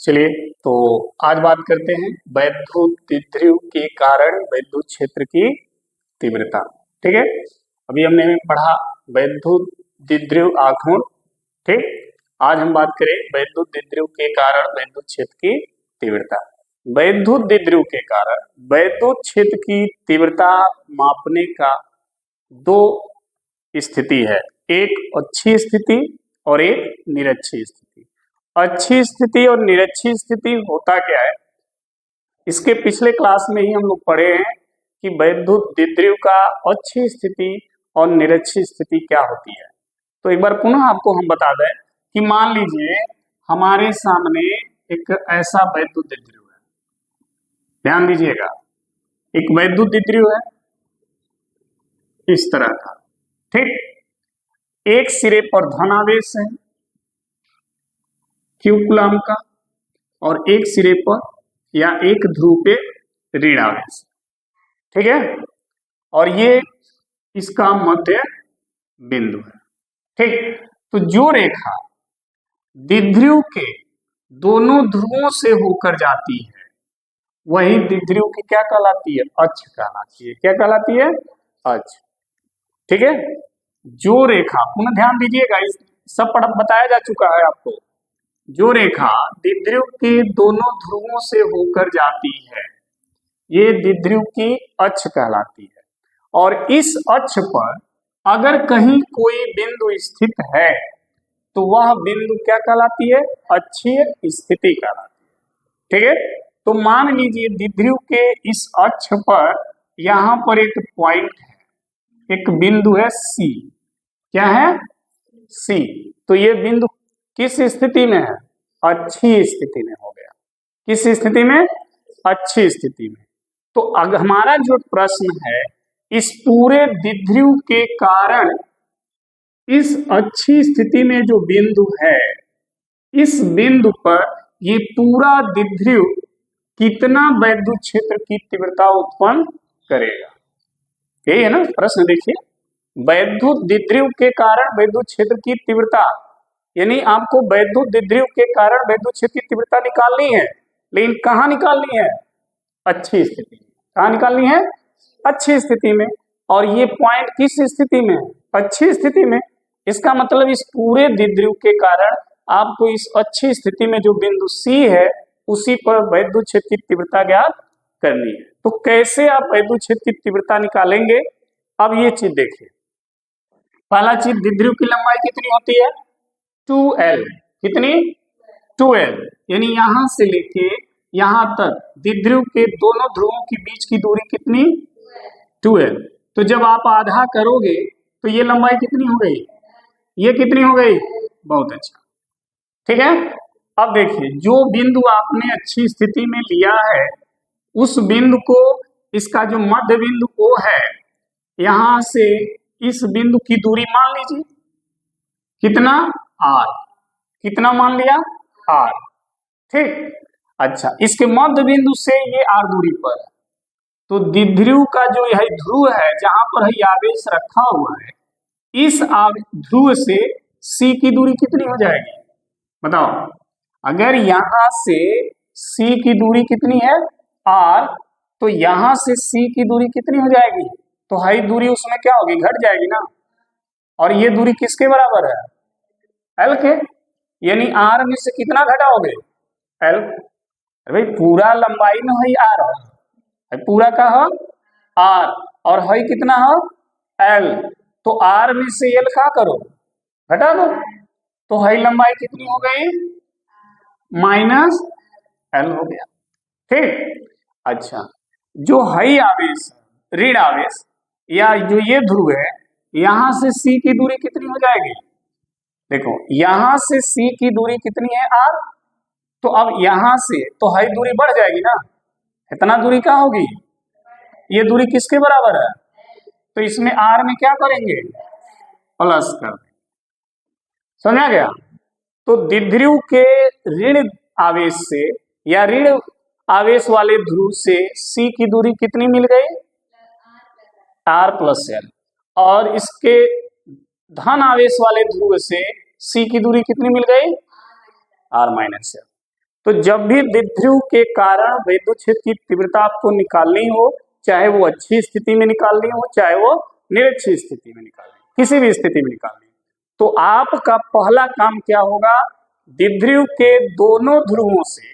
चलिए तो आज बात करते हैं वैद्युत द्विध्रुव के कारण वैद्युत क्षेत्र की तीव्रता। ठीक है, अभी हमने पढ़ा वैद्युत द्विध्रुव आघूर्ण। ठीक, आज हम बात करें वैद्युत द्विध्रुव के कारण वैद्युत क्षेत्र की तीव्रता। वैद्युत द्विध्रुव के कारण वैद्युत क्षेत्र की तीव्रता मापने का दो स्थिति है, एक अच्छी स्थिति और एक निरक्षीय स्थिति। अच्छी स्थिति और निरक्षीय स्थिति होता क्या है, इसके पिछले क्लास में ही हम लोग पढ़े हैं कि वैद्युत द्विध्रुव का अच्छी स्थिति और निरक्षीय स्थिति क्या होती है। तो एक बार पुनः आपको हम बता दें कि मान लीजिए हमारे सामने एक ऐसा वैद्युत द्विध्रुव है, ध्यान दीजिएगा, एक वैद्युत द्विध्रुव है इस तरह का। ठीक, एक सिरे पर धन आवेश है Q कूलम का और एक सिरे पर या एक ध्रुव पे ऋण आवेश। ठीक है, और ये इसका मध्य बिंदु है। ठीक, तो जो रेखा द्विध्रुव के दोनों ध्रुवों से होकर जाती है वही द्विध्रुव की क्या कहलाती है, अक्ष कहलाती है। क्या कहलाती है, अक्ष। ठीक है, जो रेखा, पुनः ध्यान दीजिएगा, इस सब बताया जा चुका है आपको। जो रेखा द्विध्रुव के दोनों ध्रुवों से होकर जाती है ये द्विध्रुव की अक्ष कहलाती है। और इस अक्ष पर अगर कहीं कोई बिंदु स्थित है तो वह बिंदु क्या कहलाती है, अक्षीय स्थिति कहलाती है। ठीक है, तो मान लीजिए द्विध्रुव के इस अक्ष पर यहां पर एक पॉइंट है, एक बिंदु है C। क्या है, C। तो ये बिंदु किस स्थिति में है, अच्छी स्थिति में हो गया। किस स्थिति में, अच्छी स्थिति में। तो अगर हमारा जो प्रश्न है, इस पूरे द्विध्रुव के कारण इस अच्छी स्थिति में जो बिंदु है, इस बिंदु पर ये पूरा द्विध्रुव कितना वैद्युत क्षेत्र की तीव्रता उत्पन्न करेगा, यही है ना प्रश्न। देखिए, वैद्युत द्विध्रुव के कारण वैद्युत क्षेत्र की तीव्रता, यानी आपको वैद्युत द्विध्रुव के कारण वैद्युत क्षेत्र की तीव्रता निकालनी है, लेकिन कहाँ निकालनी है, अच्छी स्थिति में। कहाँ निकालनी है, अच्छी स्थिति में। और ये पॉइंट किस स्थिति में, अच्छी स्थिति में। इसका मतलब इस पूरे द्विध्रुव के कारण आपको इस अच्छी स्थिति में जो बिंदु C है उसी पर वैद्युत क्षेत्र की तीव्रता ज्ञात करनी है। तो कैसे आप वैद्युत क्षेत्र की तीव्रता निकालेंगे, अब ये चीज देखिए। पहला चीज, द्विध्रुव की लंबाई कितनी होती है, 2L। कितनी, 2L, यानी यहां से लेके यहां तक द्विध्रुव के दोनों ध्रुवों के बीच की दूरी कितनी, 2L। तो जब आप आधा करोगे तो ये लंबाई कितनी हो गई, ये कितनी हो गई, बहुत अच्छा। ठीक है, अब देखिए, जो बिंदु आपने अच्छी स्थिति में लिया है उस बिंदु को, इसका जो मध्य बिंदु O है, यहां से इस बिंदु की दूरी मान लीजिए कितना, R। कितना मान लिया, R। ठीक, अच्छा, इसके मध्य बिंदु से ये R दूरी पर है। तो द्विध्रुव का जो यह ध्रुव है जहां पर यह आवेश रखा हुआ है, इस ध्रुव से C की दूरी कितनी हो जाएगी, बताओ। अगर यहां से C की दूरी कितनी है, R, तो यहां से C की दूरी कितनी हो जाएगी, तो हाई दूरी उसमें क्या होगी, घट जाएगी ना। और ये दूरी किसके बराबर है, L के, यानी R में से कितना घटाओगे, L। भाई पूरा लंबाई में है R है, पूरा का है R, और है कितना है, L। तो R में से L क्या करो, घटा दो, तो है लंबाई कितनी हो गई, -L हो गया। ठीक, अच्छा, जो है आवेश, ऋण आवेश, या जो ये ध्रुव है, यहां से C की दूरी कितनी हो जाएगी, देखो यहां से C की दूरी कितनी है, R। तो अब यहां से तो है दूरी बढ़ जाएगी ना, इतना दूरी क्या होगी, ये दूरी किसके बराबर है, तो इसमें R में क्या करेंगे, प्लस कर देंगे। समझा गया। तो द्विध्रुव के ऋण आवेश से या ऋण आवेश वाले ध्रुव से C की दूरी कितनी मिल गई, R + L। और इसके धन आवेश वाले ध्रुव से C की दूरी कितनी मिल गई, R - L। तो जब भी द्विध्रुव के कारण विद्युत क्षेत्र की तीव्रता आपको निकालनी हो, चाहे वो अच्छी स्थिति में निकालनी हो, चाहे वो निरक्षी स्थिति में निकालनी, किसी भी स्थिति में निकालनी, तो आपका पहला काम क्या होगा, द्विध्रुव के दोनों ध्रुवों से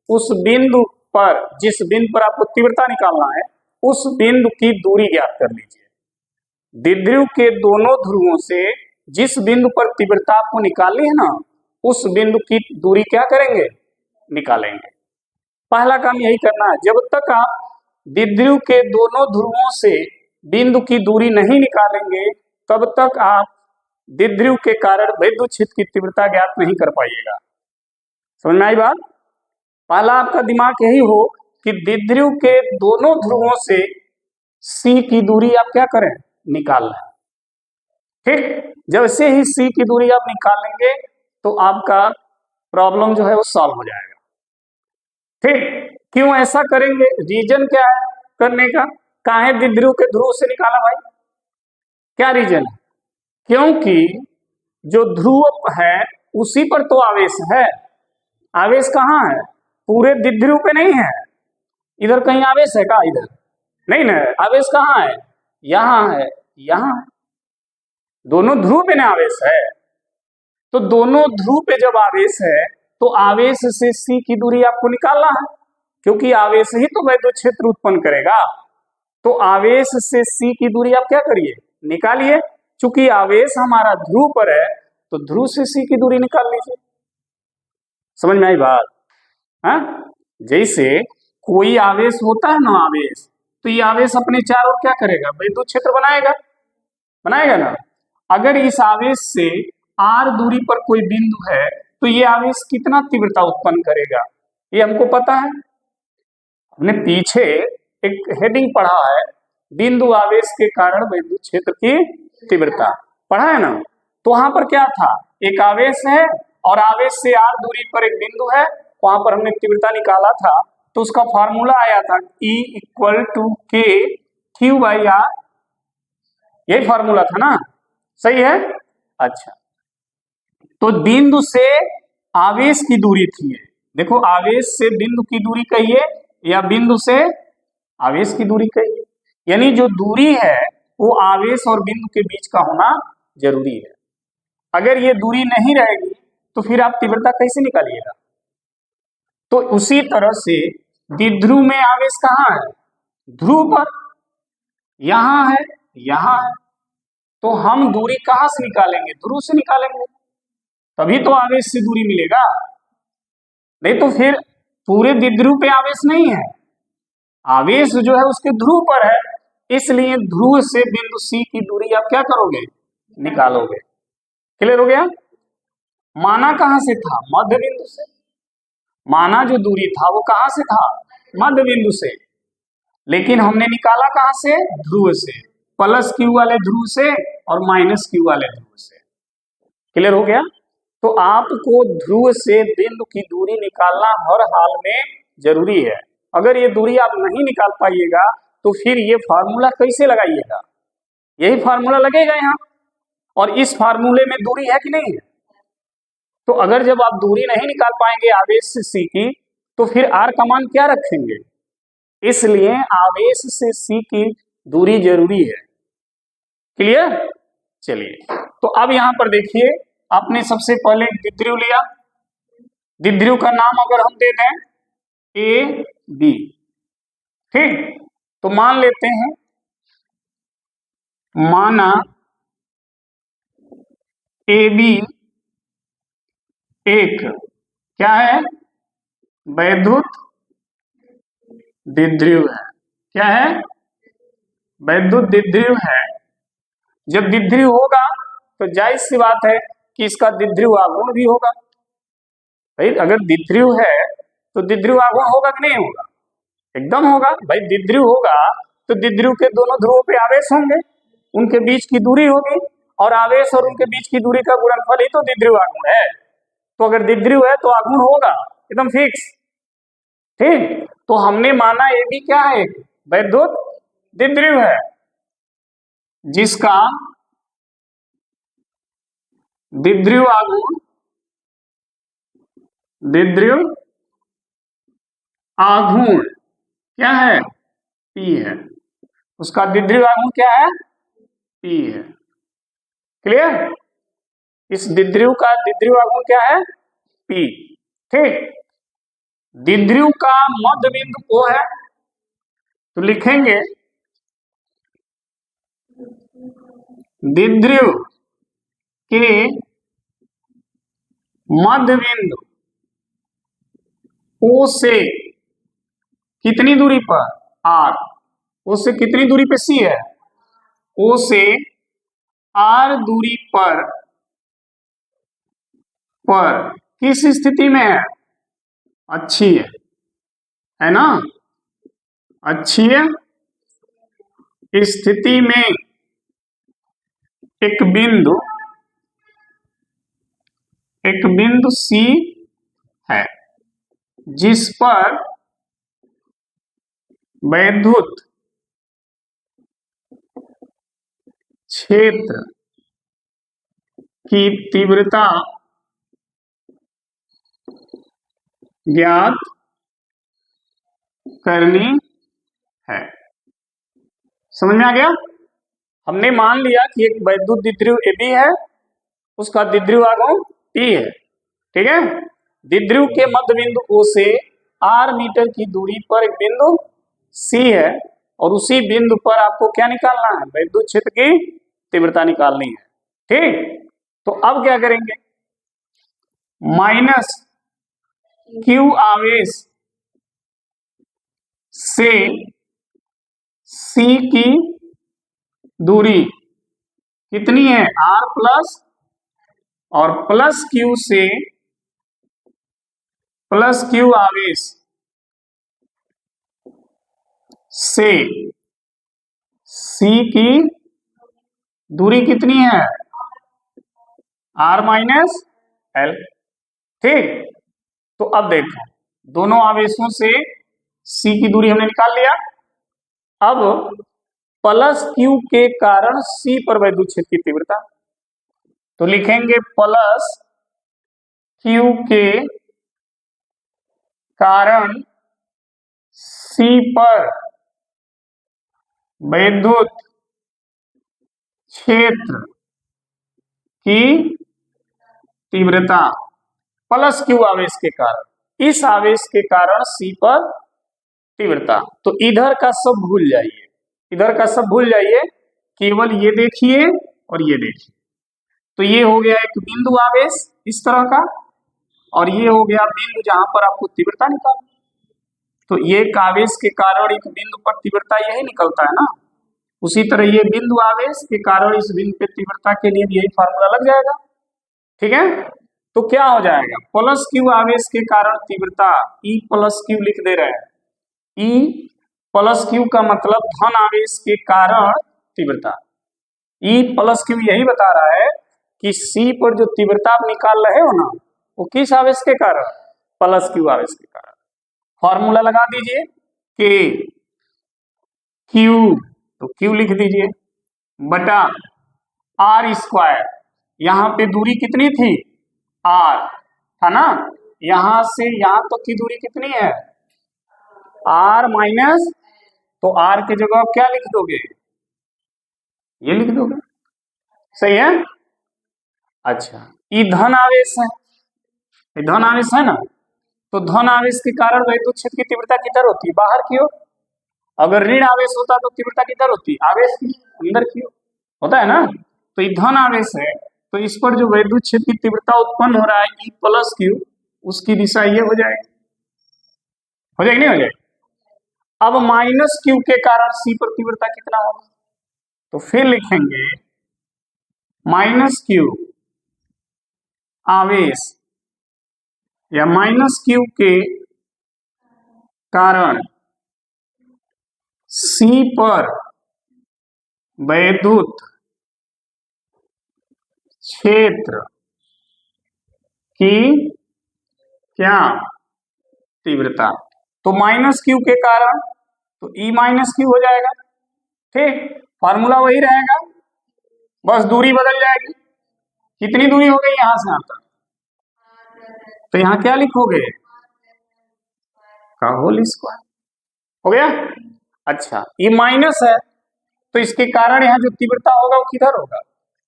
उस बिंदु पर, जिस बिंदु पर आपको तीव्रता निकालना है, उस बिंदु की दूरी ज्ञात कर लीजिए। द्विध्रुव के दोनों ध्रुवों से जिस बिंदु पर तीव्रता आपको निकालनी है ना, उस बिंदु की दूरी क्या करेंगे, निकालेंगे। पहला काम यही करना है। जब तक आप द्विध्रुव के दोनों ध्रुवों से बिंदु की दूरी नहीं निकालेंगे, तब तक आप द्विध्रुव के कारण विद्युत क्षेत्र की तीव्रता ज्ञात नहीं कर पाइएगा। समझ में आई बात? पहला आपका दिमाग यही हो कि द्विध्रुव के दोनों ध्रुवों से C की दूरी आप क्या करें, निकालना। ठीक, जब से ही C की दूरी आप निकालेंगे तो आपका प्रॉब्लम जो है वो सॉल्व हो जाएगा। ठीक, क्यों ऐसा करेंगे, रीजन क्या है करने का, काहे द्विध्रुव के ध्रुव से निकाला भाई, क्या रीजन है? क्योंकि जो ध्रुव है उसी पर तो आवेश है। आवेश कहाँ है, पूरे द्विध्रुव पे नहीं है। इधर कहीं आवेश है का, इधर नहीं ना, आवेश कहाँ है, यहाँ है, यहाँ है। दोनों ध्रुव पे ना आवेश है, तो दोनों ध्रुव पे जब आवेश है तो आवेश से C की दूरी आपको निकालना है, क्योंकि आवेश ही तो विद्युत क्षेत्र उत्पन्न करेगा। तो आवेश से C की दूरी आप क्या करिए, निकालिए। चूंकि आवेश हमारा ध्रुव पर है तो ध्रुव से C की दूरी निकाल लीजिए। समझ में आई बात? हाँ, जैसे कोई आवेश होता है ना, आवेश, तो ये आवेश अपने चारों ओर क्या करेगा, विद्युत क्षेत्र बनाएगा, बनाएगा ना। अगर इस आवेश से R दूरी पर कोई बिंदु है तो ये आवेश कितना तीव्रता उत्पन्न करेगा, ये हमको पता है। हमने पीछे एक हेडिंग पढ़ा है, बिंदु आवेश के कारण विद्युत क्षेत्र की तीव्रता, पढ़ा है ना। तो वहां पर क्या था, एक आवेश है और आवेश से R दूरी पर एक बिंदु है, वहां पर हमने तीव्रता निकाला था। तो उसका फार्मूला आया था E = K Q/R, यही फार्मूला था ना, सही है। अच्छा, तो बिंदु से आवेश की दूरी थी, देखो आवेश से बिंदु की दूरी कहिए या बिंदु से आवेश की दूरी कहिए, यानी जो दूरी है वो आवेश और बिंदु के बीच का होना जरूरी है। अगर ये दूरी नहीं रहेगी तो फिर आप तीव्रता कैसे निकालिएगा। तो उसी तरह से द्विध्रुव में आवेश कहाँ है, ध्रुव पर, यहां है, यहां है, तो हम दूरी कहां से निकालेंगे, ध्रुव से निकालेंगे, तभी तो आवेश से दूरी मिलेगा। नहीं तो फिर पूरे द्विध्रुव पे आवेश नहीं है, आवेश जो है उसके ध्रुव पर है, इसलिए ध्रुव से बिंदु C की दूरी आप क्या करोगे, निकालोगे। क्लियर हो गया? माना कहां से था, मध्य बिंदु से। माना जो दूरी था वो कहां से था, मध्य बिंदु से, लेकिन हमने निकाला कहां से, ध्रुव से, +Q वाले ध्रुव से और -Q वाले ध्रुव से। क्लियर हो गया? तो आपको ध्रुव से बिंदु की दूरी निकालना हर हाल में जरूरी है। अगर ये दूरी आप नहीं निकाल पाइएगा तो फिर ये फार्मूला कैसे लगाइएगा, यही फार्मूला लगेगा यहाँ, और इस फार्मूले में दूरी है कि नहीं है। तो अगर जब आप दूरी नहीं निकाल पाएंगे आवेश से C की, तो फिर R का मान क्या रखेंगे, इसलिए आवेश से C की दूरी जरूरी है। क्लियर? चलिए, तो अब यहां पर देखिए, आपने सबसे पहले द्विध्रुव लिया, द्विध्रुव का नाम अगर हम दे दें A B, ठीक, तो मान लेते हैं, माना AB एक क्या है, वैद्युत द्विध्रुव है। क्या है, वैद्युत द्विध्रुव है। जब द्विध्रुव होगा तो जायज सी बात है कि इसका द्विध्रुव आघूर्ण भी होगा। भाई अगर द्विध्रुव है तो द्विध्रुव आघूर्ण होगा कि नहीं होगा, एकदम होगा। भाई द्विध्रुव होगा तो द्विध्रुव के दोनों ध्रुवों पे आवेश होंगे, उनके बीच की दूरी होगी, और आवेश और उनके बीच की दूरी का गुणनफल ही तो द्विध्रुव आघूर्ण है। तो अगर द्विध्रुव है तो आघूर्ण होगा, एकदम फिक्स। ठीक, तो हमने माना ये भी क्या है, वैद्युत द्विध्रुव है, जिसका द्विध्रुव आघूर्ण आघूर्ण क्या है, P है, उसका द्विध्रुव आघूर्ण क्या है, P है। क्लियर, इस द्विध्रुव का द्विध्रुव आघूर्ण क्या है, P। ठीक, द्विध्रुव का मध्य बिंदु O है, तो लिखेंगे द्विध्रुव के मध्य बिंदु O से कितनी दूरी पर, R, O से कितनी दूरी पे C है, O से R दूरी पर किस स्थिति में है, अच्छी है ना, अच्छी स्थिति में एक बिंदु C है जिस पर वैद्युत क्षेत्र की तीव्रता ज्ञात करनी है। समझ में आ गया, हमने मान लिया कि एक वैद्युत द्विध्रुव AB है, उसका द्विध्रुव आघूर्ण P है। ठीक है, द्विध्रुव के मध्य बिंदु O से R मीटर की दूरी पर एक बिंदु C है और उसी बिंदु पर आपको क्या निकालना है, वैद्युत क्षेत्र की तीव्रता निकालनी है। ठीक, तो अब क्या करेंगे, माइनस Q आवेश से C की दूरी कितनी है, R प्लस, और प्लस Q से प्लस Q आवेश से C की दूरी कितनी है, R माइनस L। ठीक, तो अब देखो दोनों आवेशों से C की दूरी हमने निकाल लिया। अब प्लस Q के कारण C पर वैद्युत क्षेत्र की तीव्रता, तो लिखेंगे प्लस Q के कारण C पर वैद्युत क्षेत्र की तीव्रता, प्लस Q आवेश के कारण, इस आवेश के कारण C पर तीव्रता। तो इधर का सब भूल जाइए, इधर का सब भूल जाइए, केवल ये देखिए और ये देखिए। तो ये हो गया एक बिंदु आवेश इस तरह का, और ये हो गया बिंदु जहां पर आपको तीव्रता निकालनी। तो ये एक आवेश के कारण एक बिंदु पर तीव्रता यही निकलता है ना, उसी तरह ये बिंदु आवेश के कारण इस बिंदु पे तीव्रता के लिए भी यही फार्मूला लग जाएगा। ठीक है, तो क्या हो जाएगा, प्लस Q आवेश के कारण तीव्रता E प्लस Q लिख दे रहे हैं, E प्लस Q का मतलब धन आवेश के कारण तीव्रता, E प्लस Q यही बता रहा है कि C पर जो तीव्रता आप निकाल रहे हो ना, वो किस आवेश के कारण, प्लस Q आवेश के कारण। फॉर्मूला लगा दीजिए कि Q, तो Q लिख दीजिए बटा R स्क्वायर, यहां पे दूरी कितनी थी, R था ना, यहां से यहां तक की दूरी कितनी है, R माइनस, तो R की जगह आप क्या लिख दोगे, ये लिख दोगे, सही है। अच्छा, ये धन आवेश है, ये धन आवेश है ना, तो धन आवेश के कारण वैद्युत क्षेत्र की तीव्रता किधर होती है, बाहर की ओर। अगर ऋण आवेश होता तो तीव्रता किधर होती, आवेश की अंदर की ओर होता है ना। तो ये धन आवेश है, तो इस पर जो वैद्युत क्षेत्र की तीव्रता उत्पन्न हो रहा है E प्लस Q, उसकी दिशा ये हो जाएगी, हो जाएगी नहीं हो जाएगी। अब माइनस Q के कारण C पर तीव्रता कितना होगा, तो फिर लिखेंगे माइनस Q आवेश या माइनस Q के कारण C पर वैद्युत क्षेत्र की क्या तीव्रता, तो माइनस Q के कारण तो E माइनस Q हो जाएगा। ठीक, फॉर्मूला वही रहेगा, बस दूरी बदल जाएगी। कितनी दूरी हो गई यहां से यहां तक, तो यहां क्या लिखोगे, का होल स्क्वायर हो गया। अच्छा, ये माइनस है तो इसके कारण यहाँ जो तीव्रता होगा वो किधर होगा,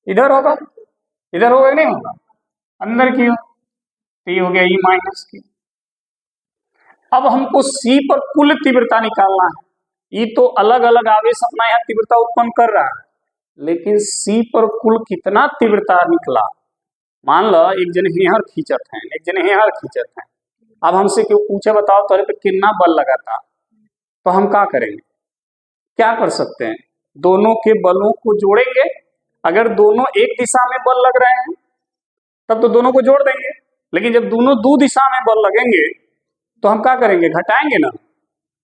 इधर होगा, इधर होगा नहीं होगा, अंदर की हो, तो ये हो गया ई माइनस की। अब हमको सी पर कुल तीव्रता निकालना है। ये तो अलग अलग आवेश अपना यहाँ तीव्रता उत्पन्न कर रहा है, लेकिन सी पर कुल कितना तीव्रता निकला। मान लो एक जन यहाँ खींचत है, एक जन यहाँ खींचत है। अब हमसे क्यों पूछे बताओ तोरे पे कितना बल लगा था, तो हम क्या करेंगे, क्या कर सकते हैं, दोनों के बलों को जोड़ेंगे। अगर दोनों एक दिशा में बल लग रहे हैं तब तो दोनों को जोड़ देंगे, लेकिन जब दोनों दो दिशा में बल लगेंगे तो हम क्या करेंगे, घटाएंगे ना।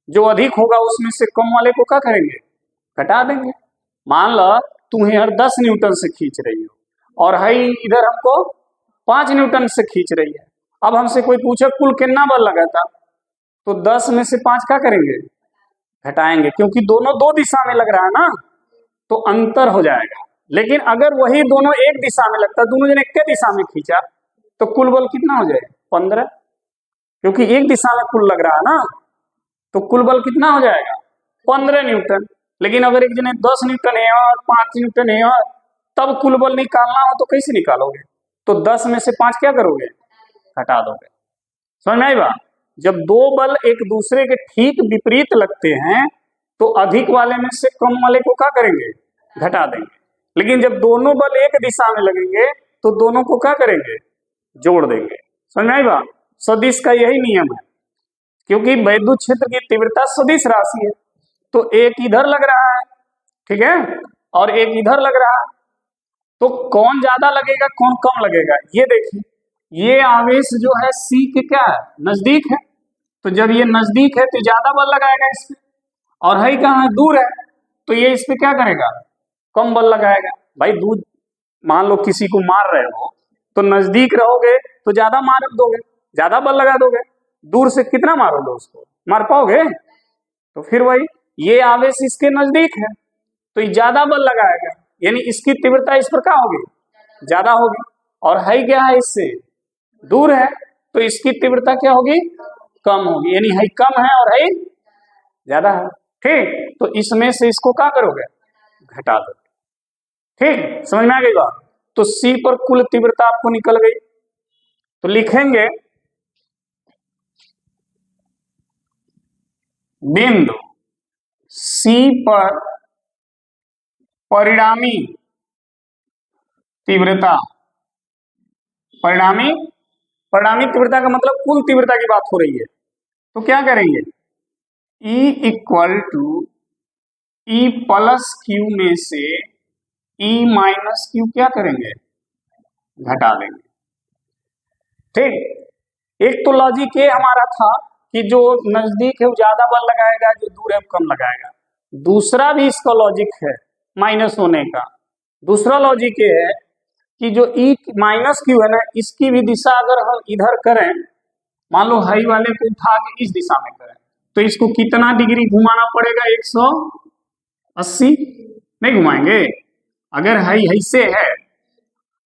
जो अधिक होगा उसमें से कम वाले को क्या करेंगे, घटा देंगे। मान लो तुम यार 10 न्यूटन से खींच रही हो और है इधर हमको 5 न्यूटन से खींच रही है। अब हमसे कोई पूछे कुल कितना बल लगा था, तो 10 में से 5 क्या करेंगे, घटाएंगे, क्योंकि दोनों दो दिशा में लग रहा है ना, तो अंतर हो जाएगा। लेकिन अगर वही दोनों एक दिशा में लगता, दोनों जने एक दिशा में खींचा, तो कुल बल कितना हो जाएगा, 15, क्योंकि एक दिशा में कुल लग रहा है ना, तो कुल बल कितना हो जाएगा, 15 न्यूटन। लेकिन अगर एक जने 10 न्यूटन है और 5 न्यूटन है और तब कुल बल निकालना हो तो कैसे निकालोगे, तो 10 में से 5 क्या करोगे, घटा दोगे। समझ में आई बात। जब दो बल एक दूसरे के ठीक विपरीत लगते हैं तो अधिक वाले में से कम वाले को क्या करेंगे, घटा देंगे। लेकिन जब दोनों बल एक दिशा में लगेंगे तो दोनों को क्या करेंगे, जोड़ देंगे। समझ में आई बात। सदिश का यही नियम है, क्योंकि वैद्युत क्षेत्र की तीव्रता सदिश राशि है, तो एक इधर लग रहा है, ठीक है, और एक इधर लग रहा है, तो कौन ज्यादा लगेगा कौन कम लगेगा। ये देखिए, ये आवेश जो है सी के क्या है, नजदीक है, तो जब ये नजदीक है तो ज्यादा बल लगाएगा इस पे, और है कहाँ है, दूर है, तो ये इस पे क्या करेगा, कम बल लगाएगा। भाई दूर, मान लो किसी को मार रहे हो तो नजदीक रहोगे तो ज्यादा मार दोगे, ज्यादा बल लगा दोगे, दूर से कितना मारोगे उसको, मार पाओगे। तो फिर वही, ये आवेश इसके नजदीक है तो ये ज्यादा बल लगाएगा, यानी इसकी तीव्रता इस पर क्या होगी, ज्यादा होगी, और है क्या है इससे दूर है, तो इसकी तीव्रता क्या होगी, कम होगी, यानी है कम है और है ज्यादा है। ठीक, तो इसमें से इसको क्या करोगे, घटा दो। ठीक, समझ में आ गई बात। तो सी पर कुल तीव्रता आपको निकल गई, तो लिखेंगे बिंदु सी पर परिणामी तीव्रता, परिणामी, परिणामी तीव्रता का मतलब कुल तीव्रता की बात हो रही है, तो क्या करेंगे, E equal to E plus Q में से E माइनस क्यू क्या करेंगे, घटा देंगे। ठीक, एक तो लॉजिक ये हमारा था कि जो नजदीक है वो ज्यादा बल लगाएगा, जो दूर है वो कम लगाएगा। दूसरा भी इसका लॉजिक है माइनस होने का। दूसरा लॉजिक ये है कि जो ई माइनस क्यू है ना, इसकी भी दिशा अगर हम इधर करें, मान लो हाई वाले को उठा के इस दिशा में करें, तो इसको कितना डिग्री घुमाना पड़ेगा, 180 नहीं घुमाएंगे। अगर हाई ऐसे है,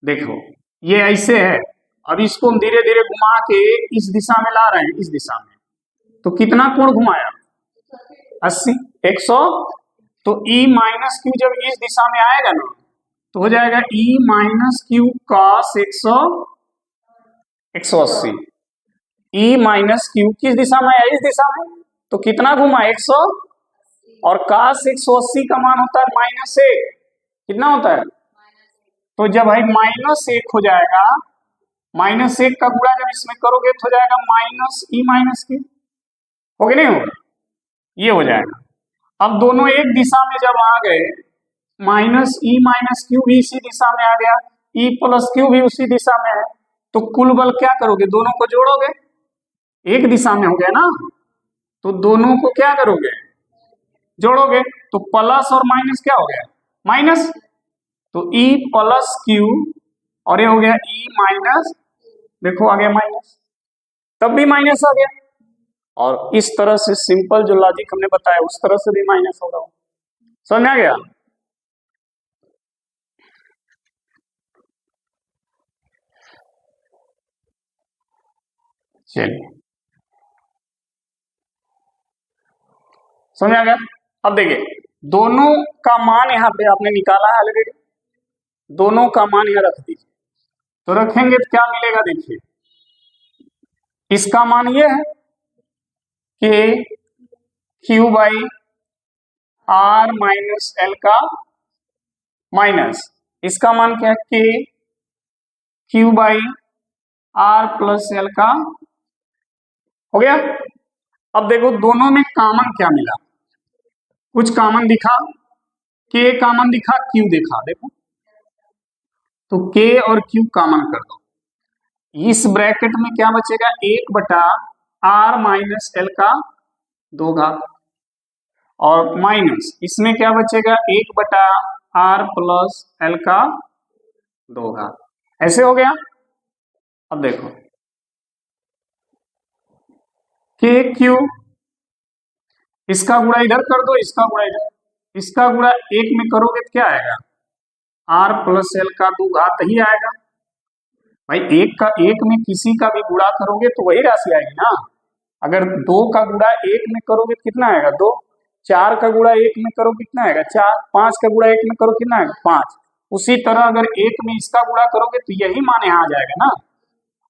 देखो ये ऐसे है, अब इसको हम धीरे धीरे घुमा के इस दिशा में ला रहे हैं, इस दिशा में, तो कितना कोण घुमाया, 80, 100। तो E माइनस क्यू जब इस दिशा में आएगा ना, तो हो जाएगा E minus Q cos 180। E minus Q किस दिशा में है, इस दिशा में, तो कितना घुमा, 100, और cos 180 का मान होता है -1, कितना होता है, तो जब भाई -1 हो जाएगा, -1 का गुणा जब इसमें करोगे तो हो जाएगा माइनस ई माइनस क्यू, हो गया नहीं होगा, ये हो जाएगा। अब दोनों एक दिशा में जब आ गए, माइनस ई माइनस क्यू भी इसी दिशा में आ गया, ई प्लस क्यू भी उसी दिशा में है, तो कुल बल क्या करोगे, दोनों को जोड़ोगे, एक दिशा में हो गया ना, तो दोनों को क्या करोगे, जोड़ोगे, तो प्लस और माइनस क्या हो गया, माइनस, तो ई प्लस क्यू और ये हो गया ई माइनस, देखो आ गया माइनस, तब भी माइनस आ गया, और इस तरह से सिंपल जो लॉजिक हमने बताया उस तरह से भी माइनस होगा। समझ में आ गया। चलिए, समझ आ गया। अब देखिए दोनों का मान यहाँ पे आपने निकाला है ऑलरेडी, दोनों का मान यहाँ रख दीजिए, तो रखेंगे तो क्या मिलेगा देखिए, इसका मान ये है कि Q by R minus L का माइनस, इसका मान क्या है कि Q by R plus L का, हो गया। अब देखो दोनों में कॉमन क्या मिला, कुछ कॉमन दिखा, के कॉमन दिखा, क्यू दिखा, देखो तो के और क्यू कॉमन कर दो, इस ब्रैकेट में क्या बचेगा, 1/r माइनस एल का 2 घात, और माइनस इसमें क्या बचेगा, 1/r प्लस एल का 2 घात, ऐसे हो गया। अब देखो के क्यू, इसका गुणा इधर कर दो, इसका गुणा इधर, इसका गुणा एक में करोगे तो क्या आएगा, आर प्लस एल का 2 घात ही आएगा। भाई एक में किसी का भी गुणा करोगे तो वही राशि आएगी ना, अगर 2 का गुणा एक में करोगे तो कितना आएगा 2, 4 का गुणा एक में करो कितना आएगा 4, 5 का गुणा एक में करो कितना आएगा 5, उसी तरह अगर एक में इसका गुणा करोगे तो यही मान यहाँ आ जाएगा ना,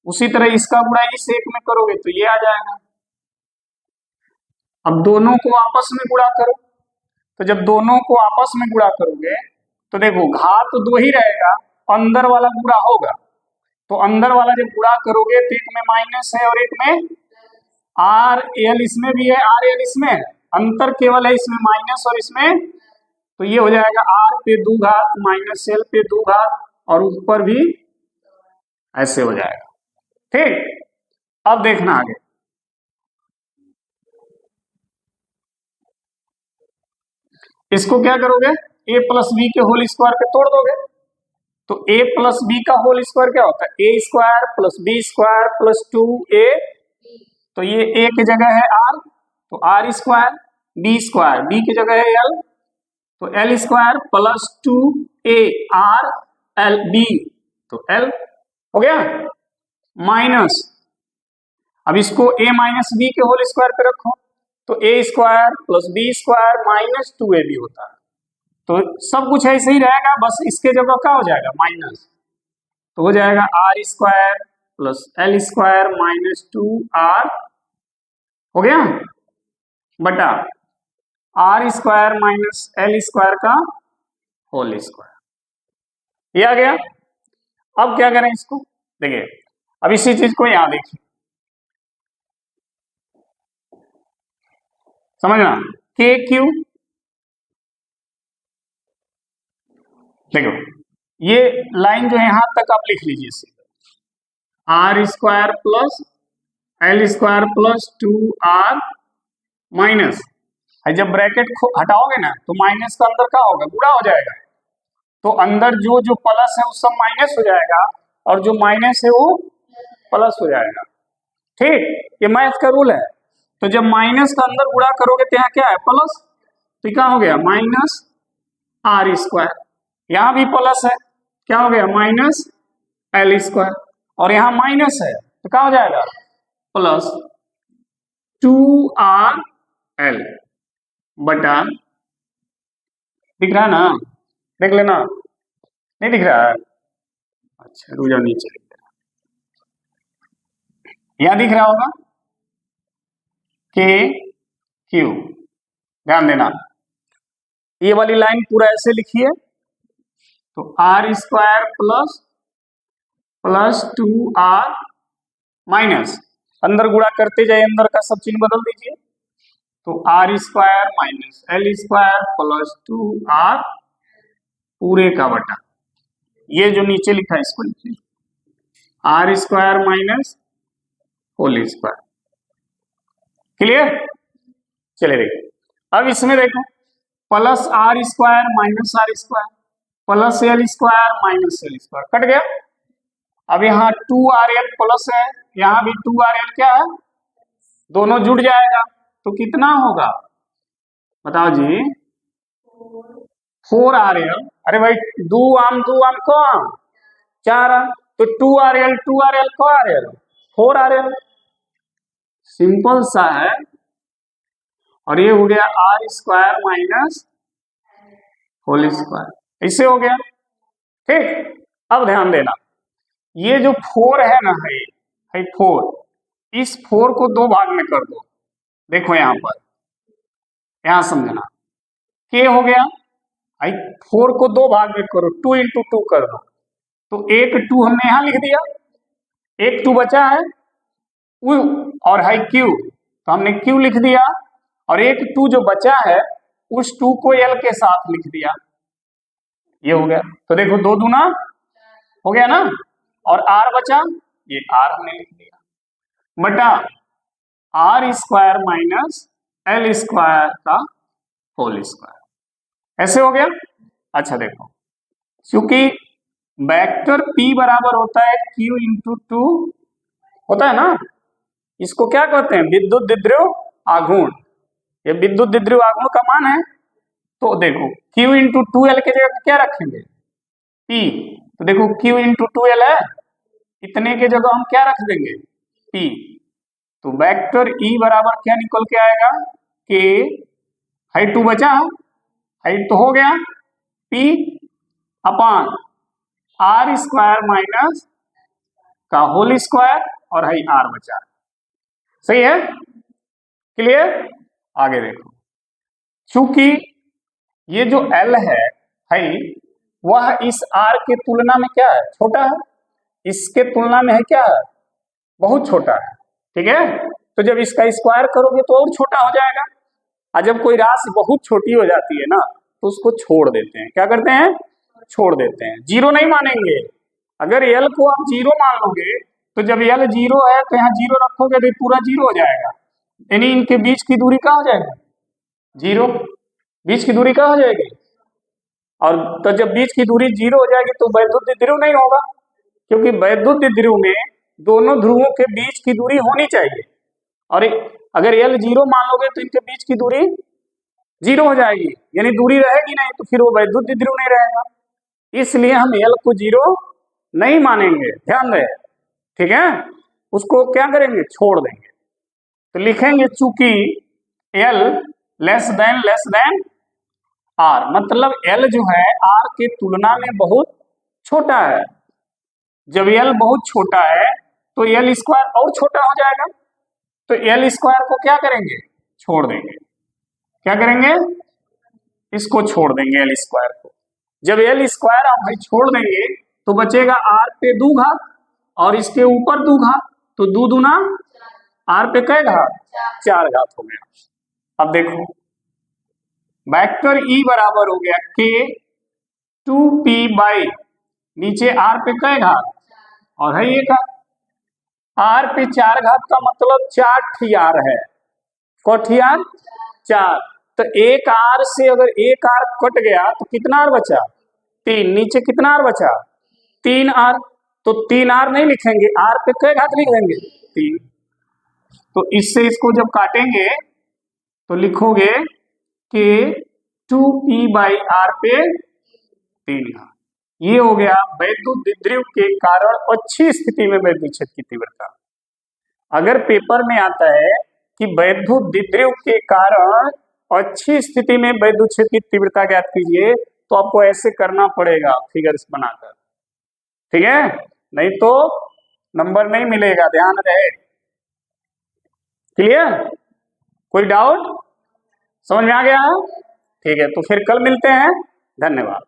उसी तरह इसका गुणा इस एक में करोगे तो ये आ जाएगा। अब दोनों को आपस में गुणा करो, तो जब दोनों को आपस में गुणा करोगे तो देखो घात तो 2 ही रहेगा, अंदर वाला गुणा होगा, तो अंदर वाला जब गुणा करोगे तो एक में माइनस है और एक में आर एल, इसमें भी है आर एल, इसमें है, अंतर केवल है इसमें माइनस और इसमें, तो ये हो जाएगा आर पे 2 घात माइनस एल पे 2 घात, और ऊपर भी ऐसे हो जाएगा। ठीक, अब देखना आगे, इसको क्या करोगे, a प्लस बी के होल स्क्वायर पे तोड़ दोगे, तो a प्लस बी का होल स्क्वायर क्या होता है, a square plus B square plus 2a, तो ये a की जगह है r, तो r स्क्वायर, b की जगह है l, तो l square plus 2a r l b, तो l हो गया, माइनस, अब इसको a माइनस बी के होल स्क्वायर पे रखो, तो a square plus B square minus 2ab होता है, तो सब कुछ ऐसे ही रहेगा, बस इसके जगह क्या हो जाएगा माइनस, तो हो जाएगा R square plus L square minus 2r, हो गया, बटा R square minus L square का होल स्क्वायर, ये आ गया। अब क्या करें इसको, देखिए अब इसी चीज को यहां देखिए, समझना, के क्यू, देखो ये लाइन जो है यहां तक आप लिख लीजिए, R square plus L square plus 2r minus, जब ब्रैकेट हटाओगे ना तो माइनस का अंदर क्या होगा, गुणा हो जाएगा, तो अंदर जो जो प्लस है वो सब माइनस हो जाएगा, और जो माइनस है वो प्लस हो जाएगा। ठीक, ये मैथ का रूल है, तो जब माइनस का अंदर गुणा करोगे तो यहाँ क्या है प्लस, तो क्या हो गया माइनस आर स्क्वायर, यहाँ भी प्लस है, क्या हो गया माइनस एल स्क्वायर, और यहाँ माइनस है तो क्या हो जाएगा प्लस 2r l बटा, दिख रहा है ना, देख लेना, नहीं दिख रहा है, अच्छा रुक जाओ नीचे, यहां दिख रहा होगा के क्यू, ध्यान देना, ये वाली लाइन पूरा ऐसे लिखिए, तो R square plus 2r minus, अंदर गुणा करते जाइए, अंदर का सब चिन्ह बदल दीजिए, तो R square minus L square plus 2r पूरे का बटा, ये जो नीचे लिखा है इसको लिखिए, R square minus whole square, clear, चले देखिए, अब इसमें देखो plus R square minus R square plus L square minus L square cut गया, अब यहाँ 2rl प्लस है, यहाँ भी 2rl क्या है, दोनों जुड़ जाएगा, तो कितना होगा बताओ जी, 4rl, अरे भाई दो आम को आम 4 आम, तो 2rl को rl 4rl, सिंपल सा है, और ये हो गया R square minus whole square, इससे हो गया। ठीक, अब ध्यान देना, ये जो 4 है ना, है 4, इस 4 को 2 भाग में कर दो। देखो यहां पर, यहां समझना, के हो गया, आई 4 को 2 भाग में करो, 2 इंटू 2 कर दो, तो एक 2 हमने यहां लिख दिया, एक 2 बचा है, और हाई क्यू, तो हमने क्यू लिख दिया, और एक 2 जो बचा है उस 2 को एल के साथ लिख दिया, ये हो गया। तो देखो 2 दूना हो गया ना, और आर बचा, ये आर हमने लिख दिया बटा R square minus L square का होल स्क्वायर, ऐसे हो गया। अच्छा देखो, क्योंकि वेक्टर P बराबर होता है Q इंटू 2 होता है ना, इसको क्या कहते हैं, विद्युत द्विध्रुव आघूर्ण, ये विद्युत द्विध्रुव आघूर्ण का मान है। तो देखो Q इंटू 2L के जगह क्या रखेंगे, P, तो देखो Q इंटू 2L है, इतने के जगह हम क्या रख देंगे, P, तो वेक्टर E बराबर क्या निकल के आएगा, कि हाइट 2 बचा, हाइट तो हो गया P upon R square minus का होल स्क्वायर, और हाई आर बचा, सही है, क्लियर। आगे देखो, चूंकि ये जो L है वह इस R के तुलना में क्या है, छोटा है, इसके तुलना में है क्या है, बहुत छोटा है, ठीक है। तो जब इसका स्क्वायर करोगे तो और छोटा हो जाएगा, और जब कोई राशि बहुत छोटी हो जाती है ना, तो उसको छोड़ देते हैं, क्या करते हैं, छोड़ देते हैं, जीरो नहीं मानेंगे। अगर L को आप जीरो मान लोगे, तो जब L जीरो है तो यहाँ जीरो रखोगे तो पूरा जीरो हो जाएगा, यानी इनके बीच की दूरी क्या हो जाएगी, जीरो, बीच की दूरी क्या हो जाएगी, और तो जब बीच की दूरी जीरो हो जाएगी तो वैद्युत द्विध्रुव नहीं होगा, क्योंकि वैद्युत द्विध्रुव में दोनों ध्रुवों के बीच की दूरी होनी चाहिए, और अगर L जीरो मान लोगे तो इनके बीच की दूरी जीरो हो जाएगी, यानी दूरी रहेगी नहीं, तो फिर वो वैद्युत द्विध्रुव नहीं रहेगा, इसलिए हम L को जीरो नहीं मानेंगे, ध्यान दें, ठीक है, उसको क्या करेंगे, छोड़ देंगे। तो लिखेंगे चूंकि L लेस देन R, मतलब L जो है R के तुलना में बहुत छोटा है, जब L बहुत छोटा है तो L स्क्वायर और छोटा हो जाएगा, तो L स्क्वायर को क्या करेंगे, छोड़ देंगे, क्या करेंगे, इसको छोड़ देंगे L स्क्वायर को। जब L स्क्वायर आप भाई छोड़ देंगे तो बचेगा R पे 2 घात और इसके ऊपर 2 घात, तो 2 दूना R पे कै घात, 4 घात हो गया। अब देखो वेक्टर E बराबर हो गया K 2P बाई नीचे R पे कै घात, और है ये घात, R पे 4 घात का मतलब 4 ठी R है, कौन R, 4, तो एक R से अगर एक R कट गया तो कितना R बचा, 3, नीचे कितना R बचा, 3 R, तो 3 R नहीं लिखेंगे, R पे कै घात लिख देंगे, 3, तो इससे इसको जब काटेंगे तो लिखोगे कि 2P बाई R पे 3 घात, ये हो गया वैद्युत द्विध्रुव के कारण अच्छी स्थिति में वैद्युत क्षेत्र की तीव्रता। अगर पेपर में आता है कि वैद्युत द्विध्रुव के कारण अच्छी स्थिति में वैद्युत क्षेत्र की तीव्रता ज्ञात कीजिए, तो आपको ऐसे करना पड़ेगा फिगर्स बनाकर, ठीक है, नहीं तो नंबर नहीं मिलेगा, ध्यान रहे, क्लियर, कोई डाउट, समझ में आ गया, ठीक है, तो फिर कल मिलते हैं, धन्यवाद।